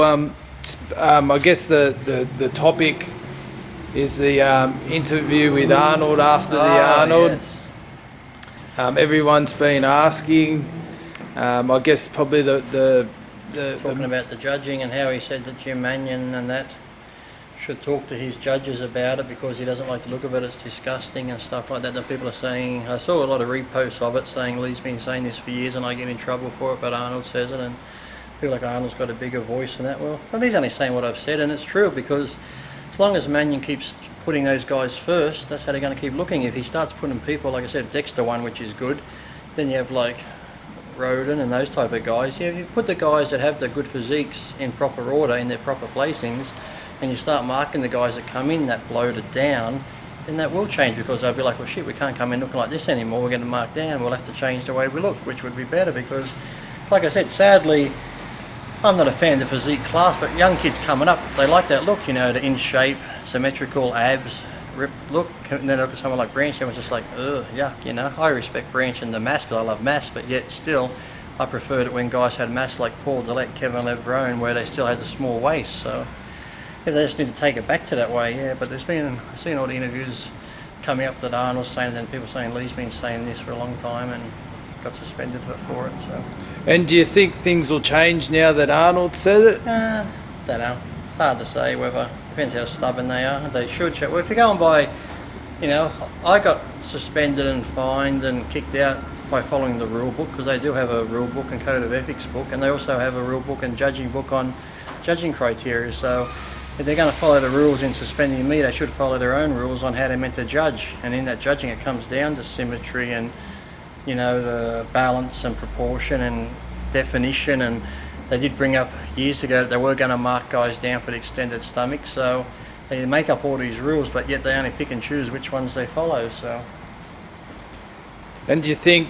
I guess the topic is the interview with Arnold after the Arnold. Yes. Everyone's been asking. I guess probably Talking about the judging and how he said that Jim Mannion and that should talk to his judges about it because he doesn't like the look of it, it's disgusting and stuff like that. That people are saying, I saw a lot of reposts of it saying Lee's been saying this for years and I get in trouble for it, but Arnold says it, and people like Arnold's got a bigger voice and that. Well, but he's only saying what I've said, and it's true, because as long as Mannion keeps putting those guys first, that's how they're going to keep looking. If he starts putting people, like I said, Dexter one, which is good, then you have like Roden and those type of guys. Yeah, if you put the guys that have the good physiques in proper order, in their proper placings, and you start marking the guys that come in that bloated down, then that will change, because they'll be like, well shit, we can't come in looking like this anymore, we're going to mark down, we'll have to change the way we look, which would be better, because like I said, sadly, I'm not a fan of the physique class, but young kids coming up, they like that look, you know, the in shape, symmetrical abs, ripped look. And then look at someone like Branch, everyone's just like, ugh, yuck, you know. I respect Branch and the mass, because I love mass, but yet still, I preferred it when guys had mass like Paul Dillette, Kevin Levrone, where they still had the small waist. So yeah, they just need to take it back to that way, yeah. But I've seen all the interviews coming up that Arnold's saying, and people saying Lee's been saying this for a long time and got suspended for it. So. And do you think things will change now that Arnold said it? Don't know. It's hard to say whether. Depends how stubborn they are. They should check. Well, if you're going by, you know, I got suspended and fined and kicked out by following the rule book, because they do have a rule book and code of ethics book, and they also have a rule book and judging book on judging criteria. So if they're going to follow the rules in suspending me, they should follow their own rules on how they're meant to judge. And in that judging, it comes down to symmetry and, you know, the balance and proportion and definition. And they did bring up years ago that they were going to mark guys down for the extended stomach, so they make up all these rules, but yet they only pick and choose which ones they follow. So. And do you think,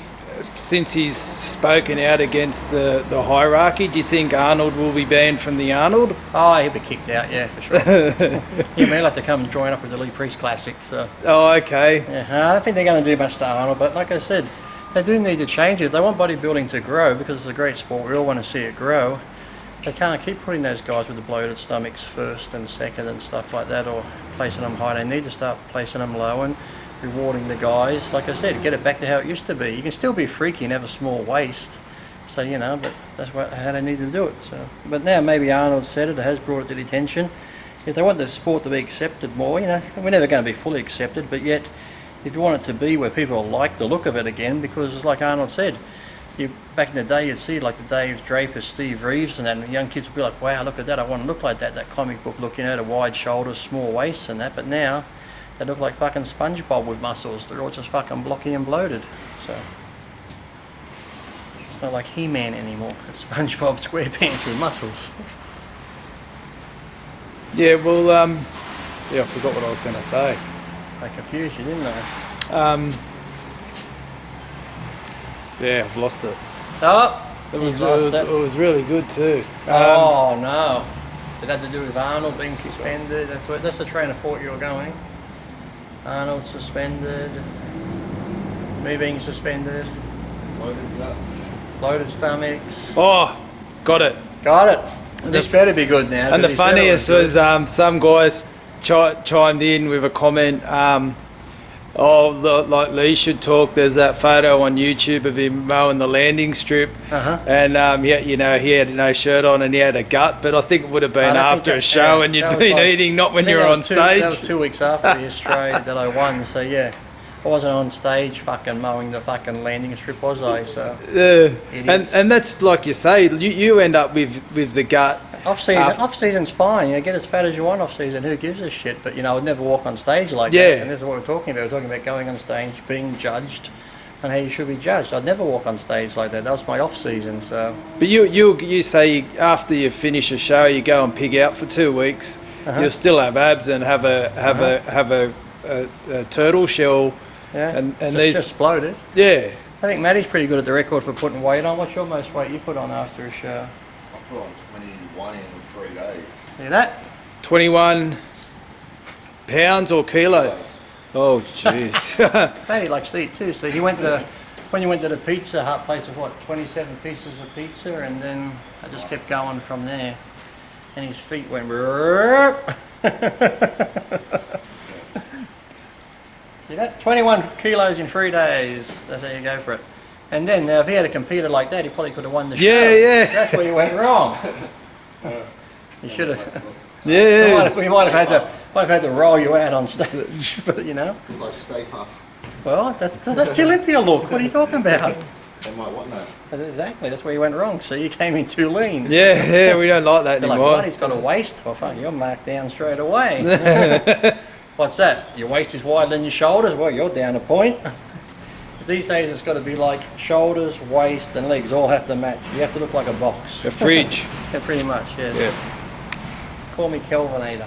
since he's spoken out against the hierarchy, do you think Arnold will be banned from the Arnold? Oh, he'll be kicked out, yeah, for sure. He may have to come and join up with the Lee Priest Classic. So. Oh, okay. Yeah, I don't think they're going to do much to Arnold, but like I said, they do need to change it. If they want bodybuilding to grow, because it's a great sport, we all want to see it grow, they can't keep putting those guys with the bloated stomachs first and second and stuff like that, or placing them high. They need to start placing them low and rewarding the guys. Like I said, get it back to how it used to be. You can still be freaky and have a small waist, so you know, but that's how they need to do it. So, but now maybe Arnold said it has brought it to attention. If they want the sport to be accepted more, you know, we're never going to be fully accepted, but yet if you want it to be where people like the look of it again, because it's like Arnold said, back in the day you'd see like the Dave Draper, Steve Reeves and that, and young kids would be like, wow, look at that, I want to look like that comic book look, you know, the wide shoulders, small waists and that, but now they look like fucking SpongeBob with muscles. They're all just fucking blocky and bloated. So it's not like He-Man anymore, it's SpongeBob SquarePants with muscles. Yeah, well, yeah, I forgot what I was going to say. They confused you, didn't they? Yeah, I've lost it. Oh, It was really good too. Oh no! Did it have to do with Arnold being suspended? That's the train of thought you were going. Arnold suspended. Me being suspended. Loaded guts. Loaded stomachs. Oh, got it. Got it. This better be good now. And the funniest was some guys chimed in with a comment. Like Lee should talk. There's that photo on YouTube of him mowing the landing strip, and yeah, you know, he had no shirt on and he had a gut. But I think it would have been after a show, and you'd been eating, not when you were on stage. That was 2 weeks after the Australia that I won. So yeah, I wasn't on stage fucking mowing the fucking landing strip, was I? So and that's like you say, you end up with the gut. Off season's fine. You know, get as fat as you want off season. Who gives a shit? But you know, I'd never walk on stage like that. And this is what we're talking about. We're talking about going on stage, being judged, and how you should be judged. I'd never walk on stage like that. That was my off season. So. But you say after you finish a show, you go and pig out for 2 weeks. You'll still have abs and have a turtle shell. Yeah. And just bloated. Yeah. I think Matty's pretty good at the record for putting weight on. What's your most weight you put on after a show? I put on 21 in 3 days. See that? 21 pounds or kilos? Oh, jeez. Matty likes to eat too. So when you went to the Pizza Hut place of what, 27 pieces of pizza, and then I just kept going from there. and his feet went. See that? 21 kilos in 3 days. That's how you go for it. And then now, if he had a competed like that, he probably could have won the show. Yeah. That's where he went wrong. He should have. Yeah. We might have had to roll you out on stage, but you know. Like Stay Puff. Well, that's the Olympia look. What are you talking about? They might want that. Exactly. That's where you went wrong. So you came in too lean. Yeah, we don't like that They're like, anymore. what? He's got a waist. Well, fuck, you're marked down straight away. What's that? Your waist is wider than your shoulders? Well, you're down a point. These days it's got to be like shoulders, waist and legs all have to match. You have to look like a box. A fridge. Yeah, pretty much, yes. Yeah. Call me Kelvinator.